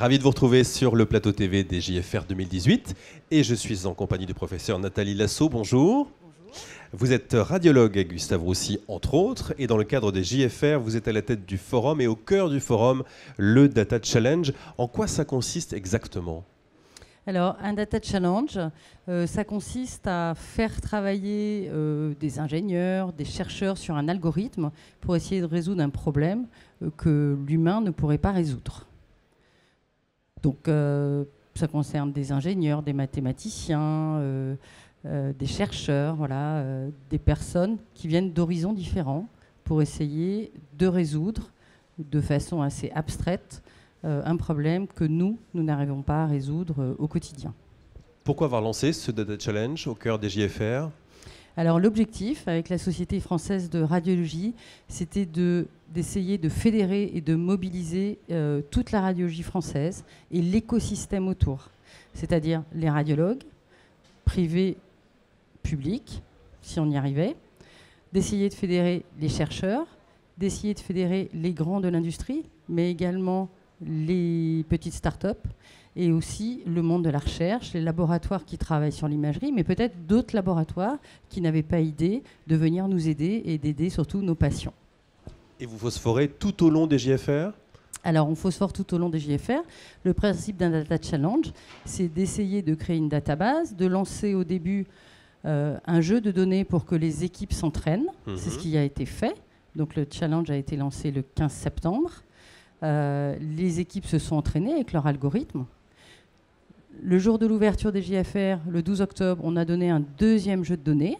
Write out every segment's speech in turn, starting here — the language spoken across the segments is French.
Ravi de vous retrouver sur le plateau TV des JFR 2018 et je suis en compagnie du professeur Nathalie Lasso. Bonjour. Vous êtes radiologue à Gustave Roussy, entre autres, et dans le cadre des JFR, vous êtes à la tête du forum et au cœur du forum, le Data Challenge. En quoi ça consiste exactement ? Alors, un Data Challenge, ça consiste à faire travailler des ingénieurs, des chercheurs sur un algorithme pour essayer de résoudre un problème que l'humain ne pourrait pas résoudre. Donc, ça concerne des ingénieurs, des mathématiciens, des chercheurs, voilà, des personnes qui viennent d'horizons différents pour essayer de résoudre de façon assez abstraite un problème que nous n'arrivons pas à résoudre au quotidien. Pourquoi avoir lancé ce Data Challenge au cœur des JFR ? Alors l'objectif avec la Société française de radiologie, c'était d'essayer de fédérer et de mobiliser toute la radiologie française et l'écosystème autour, c'est-à-dire les radiologues, privés, publics, si on y arrivait, d'essayer de fédérer les chercheurs, d'essayer de fédérer les grands de l'industrie, mais également les petites start-up et aussi le monde de la recherche, les laboratoires qui travaillent sur l'imagerie, mais peut-être d'autres laboratoires qui n'avaient pas idée de venir nous aider et d'aider surtout nos patients. Et vous phosphorez tout au long des JFR ? Alors, on phosphore tout au long des JFR. Le principe d'un Data Challenge, c'est d'essayer de créer une database, de lancer au début un jeu de données pour que les équipes s'entraînent. C'est ce qui a été fait. Donc, le challenge a été lancé le 15 septembre. Les équipes se sont entraînées avec leur algorithme. Le jour de l'ouverture des JFR, le 12 octobre, on a donné un deuxième jeu de données,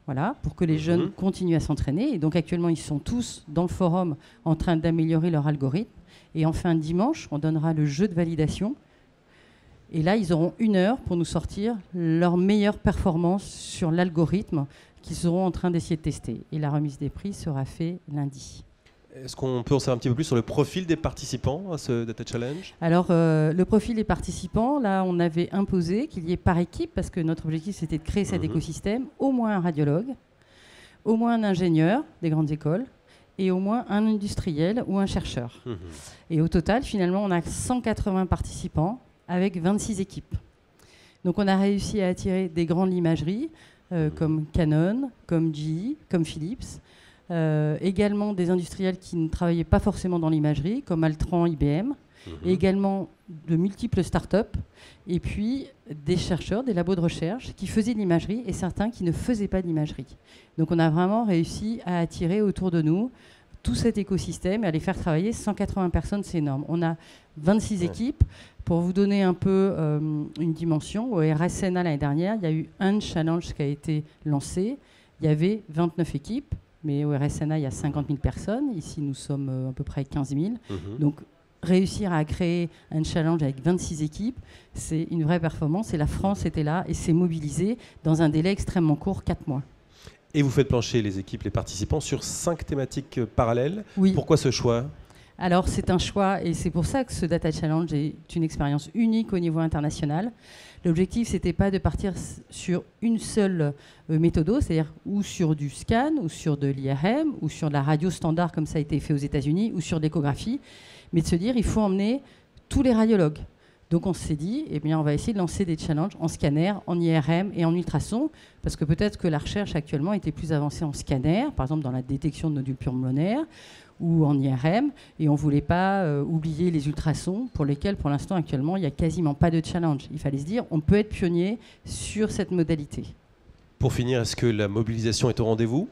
voilà, pour que les jeunes continuent à s'entraîner. Et donc actuellement, ils sont tous dans le forum en train d'améliorer leur algorithme. Et enfin, dimanche, on donnera le jeu de validation. Et là, ils auront 1 heure pour nous sortir leur meilleure performance sur l'algorithme qu'ils seront en train d'essayer de tester. Et la remise des prix sera faite lundi. Est-ce qu'on peut en savoir un petit peu plus sur le profil des participants à ce Data Challenge ? Alors, le profil des participants, là, on avait imposé qu'il y ait par équipe, parce que notre objectif, c'était de créer cet écosystème, au moins un radiologue, au moins un ingénieur des grandes écoles, et au moins un industriel ou un chercheur. Et au total, finalement, on a 180 participants avec 26 équipes. Donc, on a réussi à attirer des grandes imageries, comme Canon, comme GE, comme Philips, également des industriels qui ne travaillaient pas forcément dans l'imagerie, comme Altran, IBM, et également de multiples startups, et puis des chercheurs, des labos de recherche qui faisaient de l'imagerie et certains qui ne faisaient pas d'imagerie. Donc on a vraiment réussi à attirer autour de nous tout cet écosystème et à les faire travailler. 180 personnes, c'est énorme. On a 26 équipes. Pour vous donner un peu une dimension, au RSNA l'année dernière, il y a eu un challenge qui a été lancé. Il y avait 29 équipes. Mais au RSNA, il y a 50 000 personnes. Ici, nous sommes à peu près 15 000. Donc, réussir à créer un challenge avec 26 équipes, c'est une vraie performance. Et la France était là et s'est mobilisée dans un délai extrêmement court, 4 mois. Et vous faites plancher les équipes, les participants, sur 5 thématiques parallèles. Oui. Pourquoi ce choix ? Alors, c'est un choix et c'est pour ça que ce Data Challenge est une expérience unique au niveau international. L'objectif, ce n'était pas de partir sur une seule méthode, c'est-à-dire ou sur du scan, ou sur de l'IRM, ou sur de la radio standard, comme ça a été fait aux États-Unis, ou sur l'échographie, mais de se dire il faut emmener tous les radiologues. Donc on s'est dit, eh bien, on va essayer de lancer des challenges en scanner, en IRM et en ultrason, parce que peut-être que la recherche actuellement était plus avancée en scanner, par exemple dans la détection de nodules pulmonaires, ou en IRM, et on ne voulait pas oublier les ultrasons, pour lesquels, pour l'instant, actuellement, il n'y a quasiment pas de challenge. Il fallait se dire, on peut être pionnier sur cette modalité. Pour finir, est-ce que la mobilisation est au rendez-vous ?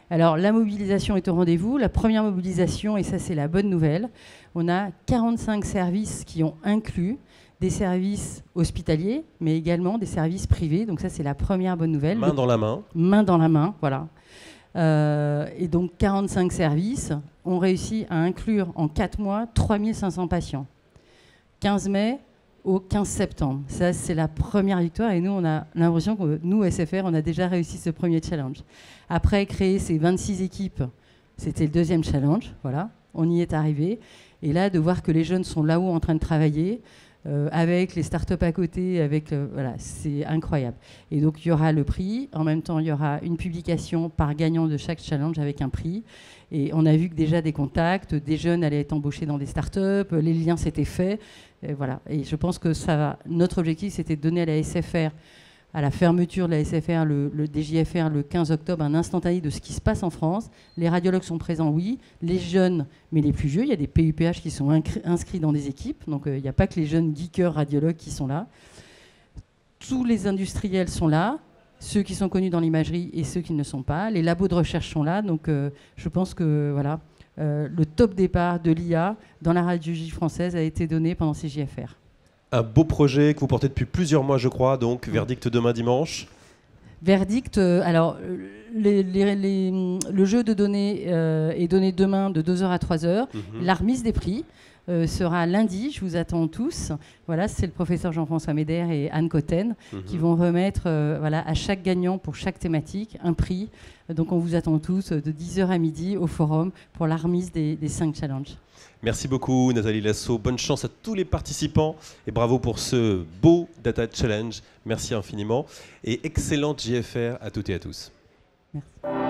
Alors, la mobilisation est au rendez-vous. La première mobilisation, et ça, c'est la bonne nouvelle, on a 45 services qui ont inclus des services hospitaliers, mais également des services privés. Donc ça, c'est la première bonne nouvelle. Main dans la main. Main dans la main, voilà. Et donc 45 services ont réussi à inclure en 4 mois 3500 patients. 15 mai au 15 septembre. Ça, c'est la première victoire. Et nous, on a l'impression que nous, SFR, on a déjà réussi ce premier challenge. Après, créer ces 26 équipes, c'était le deuxième challenge. Voilà, on y est arrivé. Et là, de voir que les jeunes sont là-haut en train de travailler, avec les startups à côté, voilà, c'est incroyable. Et donc il y aura le prix, en même temps il y aura une publication par gagnant de chaque challenge avec un prix. Et on a vu que déjà des contacts, des jeunes allaient être embauchés dans des startups, les liens s'étaient faits. Et voilà. Et je pense que notre objectif, c'était de donner à la SFR, à la fermeture de la SFR, des JFR le 15 octobre, un instantané de ce qui se passe en France. Les radiologues sont présents, oui. Les jeunes, mais les plus vieux, il y a des PUPH qui sont inscrits dans des équipes. Donc il n'y a pas que les jeunes geekers radiologues qui sont là. Tous les industriels sont là, ceux qui sont connus dans l'imagerie et ceux qui ne le sont pas. Les labos de recherche sont là. Donc je pense que voilà, le top départ de l'IA dans la radiologie française a été donné pendant ces JFR. Un beau projet que vous portez depuis plusieurs mois, je crois, donc verdict demain dimanche. Verdict, alors le jeu de données est donné demain de 2h à 3h. La remise des prix sera lundi, je vous attends tous. Voilà, c'est le professeur Jean-François Médère et Anne Cotten qui vont remettre voilà, à chaque gagnant pour chaque thématique un prix. Donc on vous attend tous de 10h à midi au forum pour la remise des 5 challenges. Merci beaucoup Nathalie Lasso, bonne chance à tous les participants et bravo pour ce beau Data Challenge. Merci infiniment et excellente JFR à toutes et à tous. Merci.